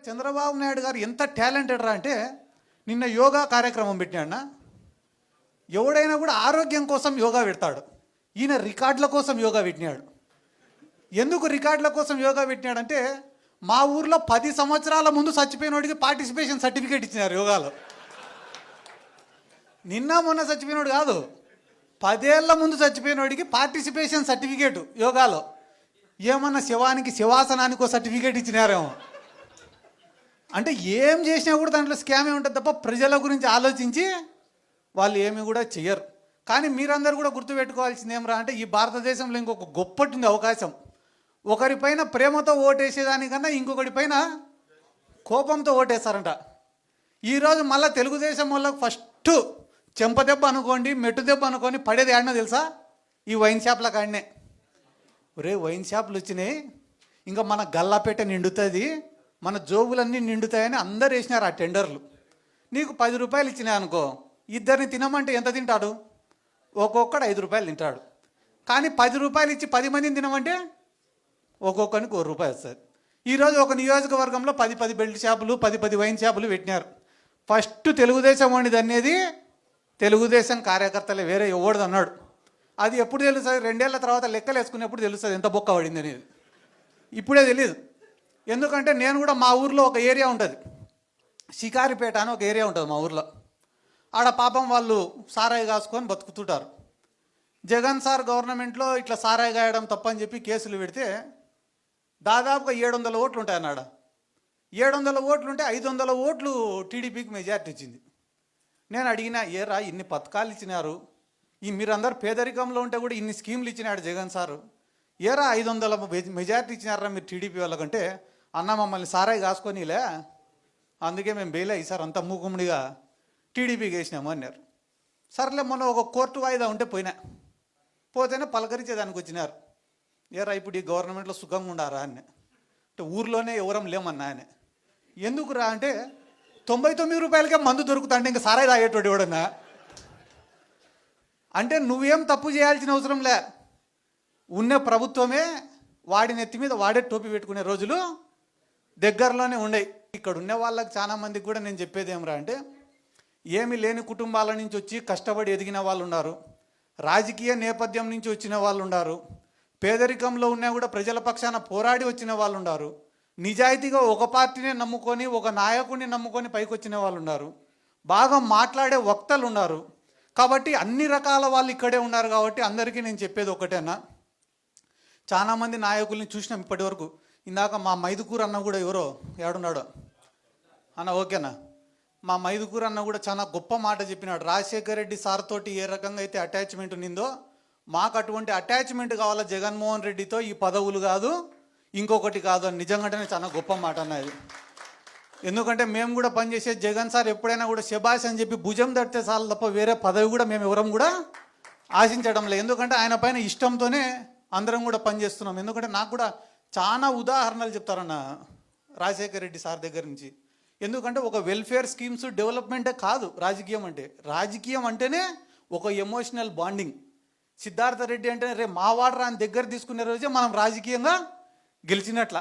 చంద్రబాబు నాయుడు గారు ఎంత టాలెంటెడ్ రా అంటే నిన్న యోగా కార్యక్రమం పెట్టినాడు. ఎవడైనా కూడా ఆరోగ్యం కోసం యోగా పెడతాడు, ఈయన రికార్డుల కోసం యోగా పెట్టినాడు. ఎందుకు రికార్డుల కోసం యోగా పెట్టినాడంటే మా ఊర్లో 10 సంవత్సరాల ముందు చచ్చిపోయినోడికి పార్టిసిపేషన్ సర్టిఫికేట్ ఇచ్చినారు యోగాలో. నిన్న మొన్న చచ్చిపోయినోడు కాదు, 10 ఏళ్ల ముందు చచ్చిపోయినోడికి పార్టిసిపేషన్ సర్టిఫికేట్ యోగాలో. ఏమన్నా శివానికి శివాసనానికి ఒక సర్టిఫికేట్ ఇచ్చినారేమో. అంటే ఏం చేసినా కూడా దాంట్లో స్కామే ఉంటుంది తప్ప ప్రజల గురించి ఆలోచించి వాళ్ళు ఏమి కూడా చెయ్యరు. కానీ మీరందరూ కూడా గుర్తుపెట్టుకోవాల్సింది ఏమరా అంటే ఈ భారతదేశంలో ఇంకొక గొప్పటి అవకాశం. ఒకరిపైన ప్రేమతో ఓటేసేదానికన్నా ఇంకొకటి పైన కోపంతో ఓటేస్తారంట. ఈరోజు మళ్ళీ తెలుగుదేశం వాళ్ళకి ఫస్ట్ చెంపదెబ్బ అనుకోండి, మెట్టు దెబ్బ అనుకోని పడేది ఆడినా తెలుసా? ఈ వైన్ షాప్ల కాడనే. ఒరే వైన్ షాపులు వచ్చినాయి, ఇంకా మన గల్లాపేట నిండుతుంది, మన జోబులన్నీ నిండుతాయని అందరు వేసినారు ఆ టెండర్లు. నీకు 10 రూపాయలు ఇచ్చినాయి అనుకో, ఇద్దరిని తినమంటే ఎంత తింటాడు? ఒక్కొక్కడు 5 రూపాయలు తింటాడు. కానీ 10 రూపాయలు ఇచ్చి 10 మందిని తినమంటే ఒక్కొక్కరికి 1 రూపాయి వస్తుంది. ఈరోజు ఒక నియోజకవర్గంలో 10 బెల్ట్ షాపులు, 10 వైన్ షాపులు పెట్టినారు. ఫస్ట్ తెలుగుదేశం వాడిది అనేది తెలుగుదేశం కార్యకర్తలే, వేరే ఎవడిది అన్నాడు. అది ఎప్పుడు తెలుస్తుంది? 2 ఏళ్ల తర్వాత లెక్కలు వేసుకునేప్పుడు తెలుస్తుంది ఎంత బొక్క పడింది అనేది. ఇప్పుడే తెలియదు. ఎందుకంటే నేను కూడా మా ఊర్లో ఒక ఏరియా ఉంటుంది, షికారిపేట అని ఒక ఏరియా ఉంటుంది మా ఊర్లో. ఆడ పాపం వాళ్ళు సారాయి కాసుకొని బతుకుతుంటారు. జగన్ సార్ గవర్నమెంట్లో ఇట్లా సారాయి గాయడం తప్పని చెప్పి కేసులు పెడితే దాదాపుగా 700 ఓట్లు ఉంటాయి అన్నాడు. 700 ఓట్లు ఉంటే 500 ఓట్లు టీడీపీకి మెజార్టీ ఇచ్చింది. నేను అడిగినా, ఏరా ఇన్ని పథకాలు ఇచ్చినారు, ఈ మీరందరూ పేదరికంలో ఉంటే కూడా ఇన్ని స్కీమ్లు ఇచ్చినాడు జగన్ సారు, ఏరా 500 మెజార్టీ ఇచ్చినారా మీరు టీడీపీ వాళ్ళకంటే, అన్న మమ్మల్ని సారాయి కాసుకొనిలే, అందుకే మేము బెయిల్ ఈసారి అంతా మూకుమ్మడిగా టీడీపీకి వేసినాము అన్నారు. సర్లే మొన్న ఒక కోర్టు వాయిదా ఉంటే పోతేనే పలకరించేదానికి వచ్చినారు. ఏరా ఇప్పుడు ఈ గవర్నమెంట్లో సుఖంగా ఉండారా అని. అంటే ఊర్లోనే ఎవరం లేమన్నా అని. ఎందుకు రా అంటే 99 రూపాయలకే మందు దొరుకుతాంటే ఇంకా సారాయి తాగేటోడు ఎవడన్నా. అంటే నువ్వేం తప్పు చేయాల్సిన అవసరం లే, ఉన్న ప్రభుత్వమే వాడి నెత్తి మీద వాడే టోపీ పెట్టుకునే రోజులు దగ్గరలోనే ఉన్నాయి. ఇక్కడ ఉన్న వాళ్ళకి చాలా మందికి కూడా నేను చెప్పేది ఏమరా అంటే, ఏమి లేని కుటుంబాల నుంచి వచ్చి కష్టపడి ఎదిగిన వాళ్ళు ఉన్నారు, రాజకీయ నేపథ్యం నుంచి వచ్చిన వాళ్ళు ఉన్నారు, పేదరికంలో ఉన్నా కూడా ప్రజల పక్షాన పోరాడి వచ్చిన వాళ్ళు ఉన్నారు, నిజాయితీగా ఒక పార్టీనే నమ్ముకొని ఒక నాయకుడిని నమ్ముకొని పైకి వచ్చిన వాళ్ళు ఉన్నారు, బాగా మాట్లాడే వక్తలు ఉన్నారు. కాబట్టి అన్ని రకాల వాళ్ళు ఇక్కడే ఉన్నారు. కాబట్టి అందరికీ నేను చెప్పేది ఒకటేనా, చాలామంది నాయకుల్ని చూసినాం ఇప్పటి వరకు. ఇందాక మా మైదుకూరు అన్న కూడా ఎవరో ఏడున్నాడో అన్న, ఓకేనా, మా మైదుకూరు అన్న కూడా చాలా గొప్ప మాట చెప్పినాడు. రాజశేఖర్ రెడ్డి సార్ తోటి ఏ రకంగా అయితే అటాచ్మెంట్ ఉన్నిందో మాకు అటువంటి అటాచ్మెంట్ కావాలా జగన్మోహన్ రెడ్డితో, ఈ పదవులు కాదు ఇంకొకటి కాదు అని. నిజంగానే చాలా గొప్ప మాట అన్నది. ఎందుకంటే మేము కూడా పనిచేసే జగన్ సార్ ఎప్పుడైనా కూడా శబాష్ అని చెప్పి భుజం తడితే చాలు తప్ప వేరే పదవి కూడా మేము ఎవరం కూడా ఆశించడం లేదు. ఎందుకంటే ఆయన పైన ఇష్టంతోనే అందరం కూడా పనిచేస్తున్నాం. ఎందుకంటే నాకు కూడా చాలా ఉదాహరణలు చెప్తారన్న రాజశేఖర్ రెడ్డి సార్ దగ్గర నుంచి. ఎందుకంటే ఒక వెల్ఫేర్ స్కీమ్స్ డెవలప్మెంటే కాదు రాజకీయం అంటే. రాజకీయం అంటేనే ఒక ఎమోషనల్ బాండింగ్. సిద్ధార్థ రెడ్డి అంటే రే మావాడరా అని దగ్గర తీసుకునే రోజే మనం రాజకీయంగా గెలిచినట్ల.